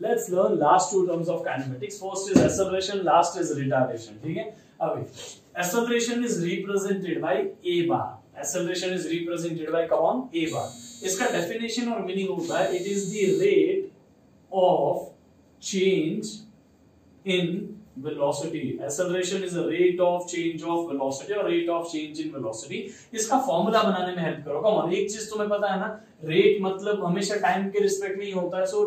Let's learn last two terms of kinematics. First is acceleration, last is retardation. ठीक है? अभी acceleration is represented by a bar. Acceleration is represented by come on a bar. इसका definition और meaning होता है it is the rate of change in velocity. Acceleration is a rate of change of velocity or rate of change in velocity. इसका formula बनाने में help करो. Come on, एक चीज तुम्हें पता है ना, रेट मतलब हमेशा टाइम के रिस्पेक्ट में ही होता है. So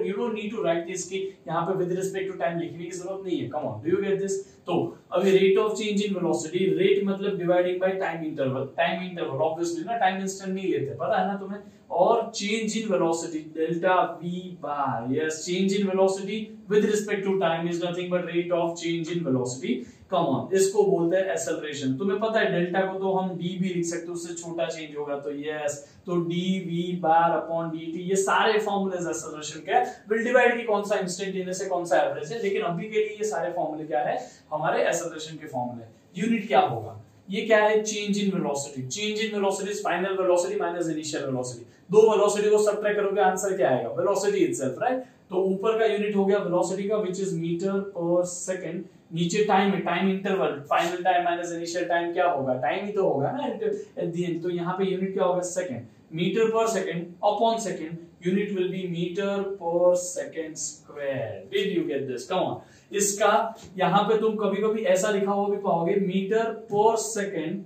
you don't need to write this कि यहाँ पे विद रिस्पेक्ट टू टाइम लिखने की जरूरत नहीं है. Come on, do you get this? तो अभी rate of change in velocity, rate मतलब dividing by time interval. Time interval obviously ना टाइम इंस्टेंट नहीं लेते, पता है ना तुम्हें. और change in velocity delta v bar. Yes, change in velocity with respect to time is nothing but rate of change in velocity. Come on, इसको बोलते हैं एक्सेलरेशन. तुम्हें पता है डेल्टा को तो हम डी भी लिख सकते हैं, उससे छोटा चेंज होगा तो यस, तो D V bar upon D T. ये सारे फॉर्मूले एक्सेलरेशन के. विल डिवाइड की कौन सा इंस्टेंटेनियस है, कौन सा एवरेज है, लेकिन अभी के लिए ये सारे फॉर्मूले क्या है, हमारे एक्सेलरेशन के फॉर्मूले. यूनिट क्या होगा, ये क्या है, change in velocity. Change in velocity is final velocity minus initial velocity. दो वेलोसिटी को सब्ट्रैक्ट करोगे, आंसर क्या आएगा, वेलोसिटी इटसेल्फ, राइट. तो ऊपर का यूनिट हो गया वेलोसिटी का which is metre per second. नीचे टाइम है, time interval, final time minus initial time क्या होगा, टाइम ही तो होगा ना एट द एंड. तो यहाँ पे यूनिट क्या होगा, second. Metre per second upon second, unit will be metre per second square. Did you get this? Come on. इसका यहाँ पे तुम कभी कभी ऐसा लिखा हुआ भी पाओगे, मीटर पर सेकंड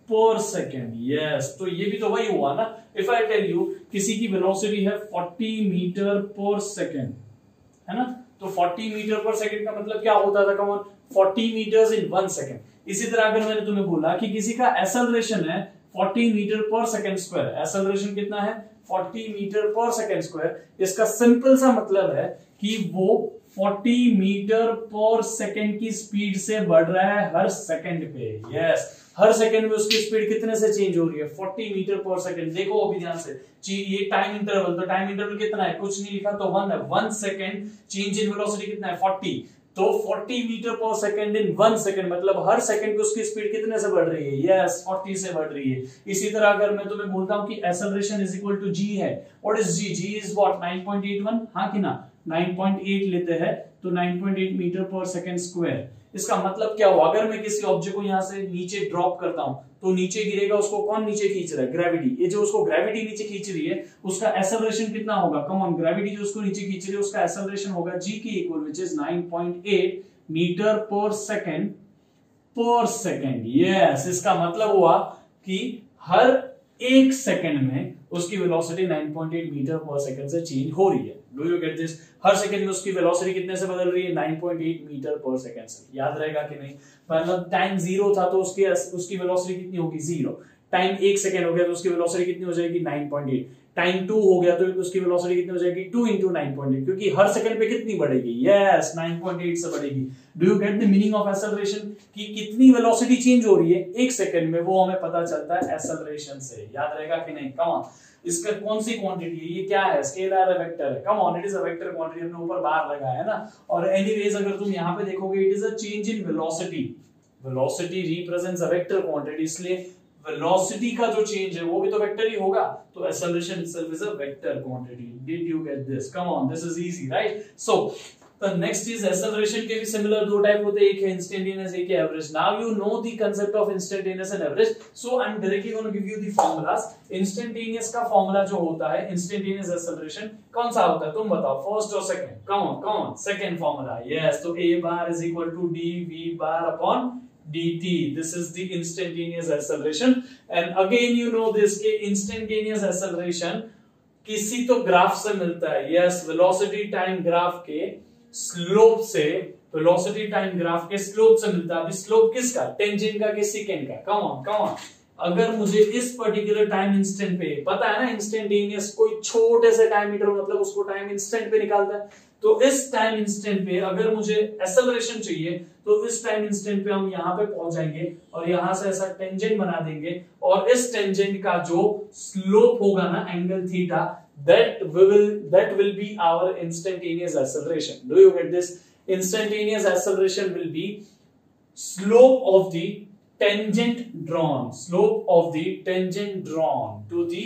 पर सेकंड. यस, तो ये भी तो वही हुआ ना. इफ आई टेल यू किसी की वेलोसिटी है 40 मीटर पर सेकंड, है ना, तो 40 मीटर पर सेकंड का मतलब क्या होता था, come on, 40 metres in 1 second. इसी तरह अगर मैंने तुम्हें बोला कि किसी का एक्सेलरेशन है 40 metre per second square, acceleration कितना है, 40 मीटर पर सेकंड स्क्वायर. इसका सिंपल सा मतलब है कि वो 40 मीटर पर सेकंड की स्पीड से बढ़ रहा है हर सेकंड पे. यस, हर सेकंड में उसकी स्पीड कितने से चेंज हो रही है, 40 मीटर पर सेकंड. देखो अभी ध्यान से, ये टाइम इंटरवल, तो टाइम इंटरवल कितना है, कुछ नहीं लिखा तो 1 है. 1 सेकंड चेंज इन वेलोसिटी कितना है, 40. तो 40 metre per second in 1 second मतलब हर सेकंड पे उसकी स्पीड कितने से बढ़ रही है, यस, 40 से बढ़ रही है. इसी तरह अगर मैं तुम्हें बोलता हूं कि acceleration is equal to g है, what is g? G is what, 9.81. हाँ कि ना, 9.8 लेते हैं तो 9.8 मीटर पर सेकंड स्क्वायर. इसका मतलब क्या हुआ, अगर मैं किसी ऑब्जेक्ट को यहां से नीचे ड्रॉप करता हूं तो नीचे गिरेगा, उसको कौन नीचे खींच रहा है, ग्रेविटी. ये जो उसको ग्रेविटी नीचे खींच रही है उसका एक्सेलरेशन कितना होगा, कम ऑन, ग्रेविटी जो उसको नीचे खींच रही है उसका एक्सेलरेशन होगा जी के equal which is 9.8 metre per second पर सेकंड. यस, इसका मतलब हुआ कि हर एक सेकंड में उसकी वेलोसिटी 9.8 मीटर पर सेकंड से चेंज हो रही है. Do you get this? Her second में उसकी वेलोसिटी कितने से बदल रही है, 9.8 मीटर पर सेकंड से. याद रहेगा कि नहीं? मतलब टाइम 0 था तो उसकी वेलोसिटी कितनी होगी, 0. टाइम 1 सेकंड हो गया तो उसकी वेलोसिटी कितनी हो जाएगी, 9.8. टाइम 2 हो गया तो उसकी वेलोसिटी कितनी हो जाएगी, 2 into 9.8, क्योंकि हर सेकंड पे कितनी बढ़ेगी, यस, 9.8 से बढ़ेगी. Do you get the meaning of acceleration, कि कितनी वेलोसिटी चेंज हो रही है एक सेकंड में, वो हमें पता चलता है एक्सेलरेशन से. याद रहेगा कि नहीं? कम ऑन. इसका कौन सी क्वांटिटी है, ये क्या है, स्केलर है, वेक्टर है. Come on, it is a vector quantity. हमने ऊपर बार लगाया है ना. और एनीवेज अगर तुम यहाँ पे देखोगे it is a change in velocity. Velocity represents a vector quantity, इसलिए वेलोसिटी का जो चेंज है वो भी तो वेक्टर ही होगा. तो acceleration itself is a vector quantity. Did you get this? Come on, this is easy, right. So the next is acceleration के भी सिमिलर दो टाइप होते हैं, एक है instantaneous, एक है average. Now you know the concept of instantaneous and average, so I'm directly going to give you the formulas. Instantaneous का फॉर्मूला जो होता है, instantaneous acceleration कौन सा होता है, तुम बताओ, फर्स्ट और second. come on, second formula. yes, तो a bar is equal to d v bar upon dt. this is the instantaneous acceleration. and again you know this के instantaneous acceleration किसी तो ग्राफ से मिलता है. yes, velocity time ग्राफ के slope से, velocity time graph के slope से मिलता है. अभी स्लोप किसका, टेंजेंट का कि सेकेंड का. Come on. अगर मुझे इस पर्टिकुलर टाइम इंस्टेंट पे पता है ना, इंस्टेंटेनियस कोई छोटे से टाइम मीटर मतलब उसको टाइम इंस्टेंट पे निकालता है. तो इस टाइम इंस्टेंट पे अगर मुझे एक्सेलरेशन चाहिए तो इस टाइम इंस्टेंट पे हम यहाँ पे पहुंच जाएंगे और यहाँ से ऐसा टेंजेंट बना देंगे, और इस टेंजेंट का जो स्लोप होगा ना, angle theta, that will be our instantaneous acceleration. Do you get this? Instantaneous acceleration will be slope of the tangent drawn to the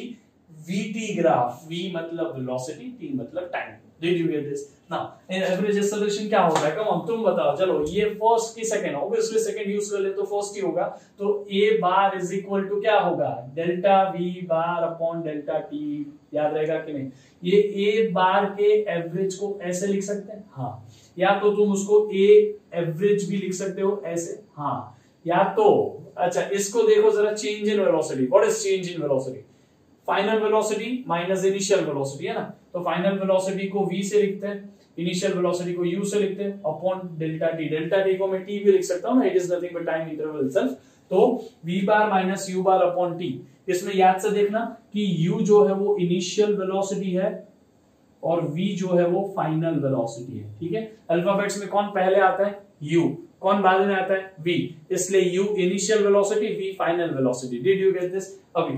vt graph. v मतलब velocity, t मतलब time. Did you get this? Now, average acceleration क्या होता है? Come on तुम बताओ। चलो ये first की सेकंड, ऑब्वियसली सेकंड यूज कर ले तो फर्स्ट ही होगा। तो a bar is equal to क्या होगा? Delta v bar upon delta t। याद रहेगा कि नहीं? ये a बार के एवरेज को ऐसे लिख सकते हैं, हाँ। या तो तुम उसको a एवरेज भी लिख सकते हो ऐसे, हाँ। या तो अच्छा इसको देखो जरा, change in velocity. What is change in velocity? Final velocity minus initial velocity, है ना। तो फाइनल वेलोसिटी को v से लिखते हैं, इनिशियल वेलोसिटी को u से लिखते हैं, upon delta t। Delta t को मैं t भी लिख सकता हूं ना, it is nothing but time interval itself. तो v bar minus u bar upon t। इसमें याद से देखना कि u जो है वो इनिशियल वेलोसिटी है और v जो है वो फाइनल वेलोसिटी है, ठीक है। अल्फाबेट्स में कौन पहले आता है? u। कौन बाद में आता है? v। इसलिए u initial velocity, v final velocity. Did you get this? अभी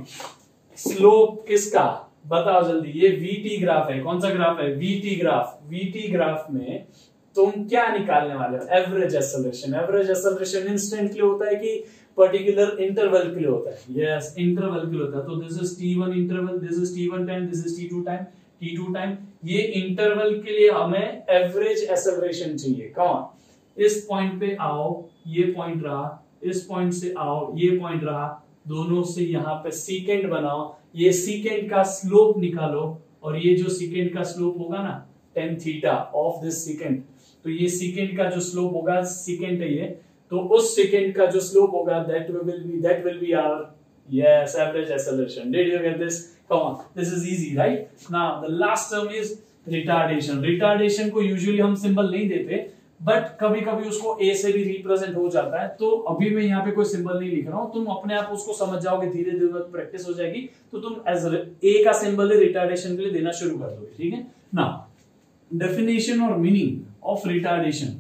स्लोप किसका बताओ जल्दी। ये VT ग्राफ है। कौन सा ग्राफ है? VT graph. VT ग्राफ में तुम क्या निकालने वाले हो? Average acceleration. Average acceleration instant के लिए होता है कि पर्टिकुलर इंटरवल के लिए होता है? यस, इंटरवल के लिए होता है। तो this is T1 interval, this is T1 time, this is T2 time, T2 time. ये इंटरवल के लिए हमें एवरेज एक्सेलरेशन चाहिए। कौन? इस पॉइंट पे आओ, ये पॉइंट रहा, इस पॉइंट से आओ, ये पॉइंट रहा, दोनों से यहां पे सीकेंट बनाओ, ये सीकेंट का स्लोप निकालो, और ये जो सीकेंट का स्लोप होगा ना tan theta of this secant, तो ये सीकेंट का जो स्लोप होगा, सीकेंट है ये, तो उस सीकेंट का जो स्लोप होगा that will be our yes average acceleration. Did you get this? Come on, this is easy right. Now the last term is retardation. Retardation को यूजुअली हम सिंबल नहीं देते, बट कभी कभी उसको ए से भी रिप्रेजेंट हो जाता है। तो अभी मैं यहाँ पे कोई सिंबल नहीं लिख रहा हूं, तुम अपने आप उसको समझ जाओगे, धीरे धीरे प्रैक्टिस हो जाएगी, तो तुम एज ए का सिंबल रिटार्डेशन के लिए देना शुरू कर दोगे, ठीक है ना। डेफिनेशन और मीनिंग ऑफ रिटार्डेशन,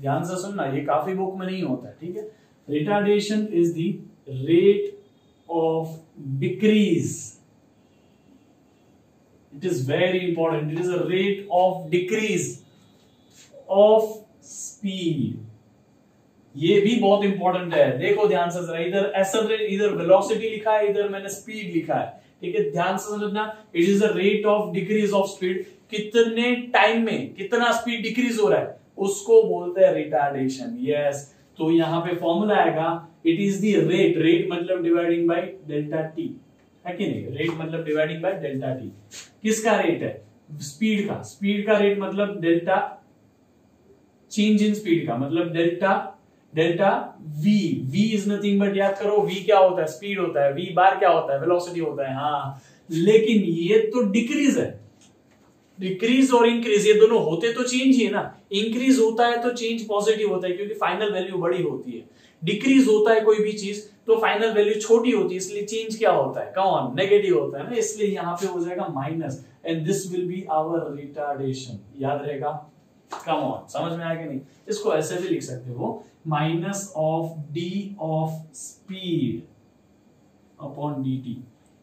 ध्यान से सुनना, ये काफी बुक में नहीं होता है, ठीक है। Retardation is the rate of decrease, it is very important, it is a rate of decrease of speed. ये भी बहुत इंपॉर्टेंट है, देखो ध्यान से जरा, इधर एक्सेलरेट, इधर वेलोसिटी लिखा है, इधर मैंने स्पीड लिखा है, ठीक है। ध्यान से समझना, it is the rate of decrease of speed. कितने टाइम में कितना स्पीड डिक्रीज हो रहा है उसको बोलते हैं रिटार्डेशन। यस, तो यहां पे फॉर्मूला आएगा, it is the rate, rate मतलब डिवाइडिंग बाय डेल्टा टी, है कि नहीं? रेट मतलब डिवाइडिंग बाय डेल्टा टी। किसका रेट है? स्पीड का। स्पीड का रेट मतलब डेल्टा, चेंज इन स्पीड का मतलब delta v. V is nothing but, याद करो, वी क्या होता है? स्पीड होता है। वी बार क्या होता है? वेलोसिटी होता है, हाँ। लेकिन ये तो डिक्रीज है, डिक्रीज और इंक्रीज ये दोनों होते तो चेंज ही है ना। इंक्रीज होता है तो चेंज पॉजिटिव होता है क्योंकि फाइनल वैल्यू बड़ी होती है। डिक्रीज होता है कोई भी चीज तो फाइनल वैल्यू छोटी होती है, इसलिए चेंज क्या होता है? कौन? नेगेटिव होता है ना, इसलिए यहाँ पे हो जाएगा minus, and this will be our retardation. याद रहेगा? कम ऑन, समझ में आया कि नहीं? इसको ऐसे भी लिख सकते हो, minus of d of speed upon D T.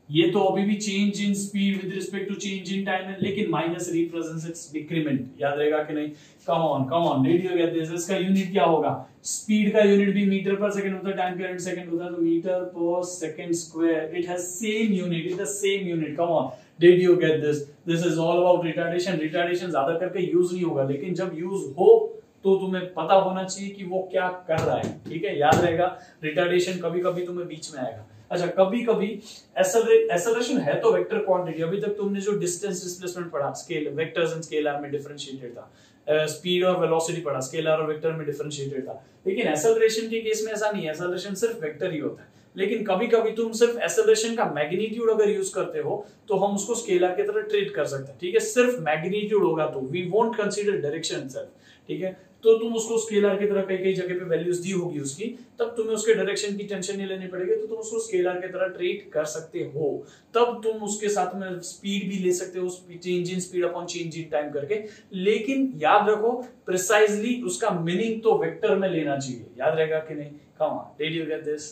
ये तो अभी भी change in speed with respect to change in time है, लेकिन माइनस रिप्रेजेंट्स इट्स डिक्रीमेंट। याद रहेगा कि नहीं? Come on, did you get this? इसका यूनिट क्या होगा? स्पीड का यूनिट भी मीटर पर सेकंड होता है, टाइम का यूनिट सेकंड होता है, तो metre per second square, it has same unit, it is the same unit. Come on, did you get this? This is all about retardation. Retardation ज्यादा करके use नहीं होगा, लेकिन जब यूज हो तो तुम्हें पता होना चाहिए कि वो क्या कर रहा है, ठीक है। याद रहेगा, रिटार्डेशन कभी कभी तुम्हें बीच में आएगा। अच्छा, कभी कभी एक्सेलरेशन है तो वेक्टर क्वांटिटी। अभी तक तुमने जो डिस्टेंस डिस्प्लेसमेंट पढ़ा, स्केल, वेक्टर्स एंड स्केलर में डिफरेंशिएटेड था, स्पीड और वेलोसिटी पढ़ा, स्केलर और वेक्टर में डिफरेंशिएटेड था। लेकिन एक्सेलरेशन के केस में ऐसा नहीं है, एक्सेलरेशन सिर्फ वेक्टर ही होता है। लेकिन कभी कभी तुम सिर्फ एक्सेलरेशन का मैग्नीट्यूड अगर यूज करते हो तो हम उसको स्केलर की तरह ट्रीट कर सकते हैं, ठीक है। सिर्फ मैग्नीट्यूड होगा तो we won't consider direction itself, ठीक है। तो तुम उसको स्केलर की तरह कई जगह पे वैल्यूज दी होगी उसकी, तब तुम्हें उसके डायरेक्शन की टेंशन नहीं लेनी पड़ेगी, तो तुम उसको स्केलर की तरह ट्रीट कर सकते हो। तब तुम उसके साथ में स्पीड भी ले सकते हो, change in speed upon change in time करके। लेकिन याद रखो, प्रिसाइजली उसका मीनिंग तो वेक्टर में लेना चाहिए। याद रहेगा कि नहीं? Come on, did you get this?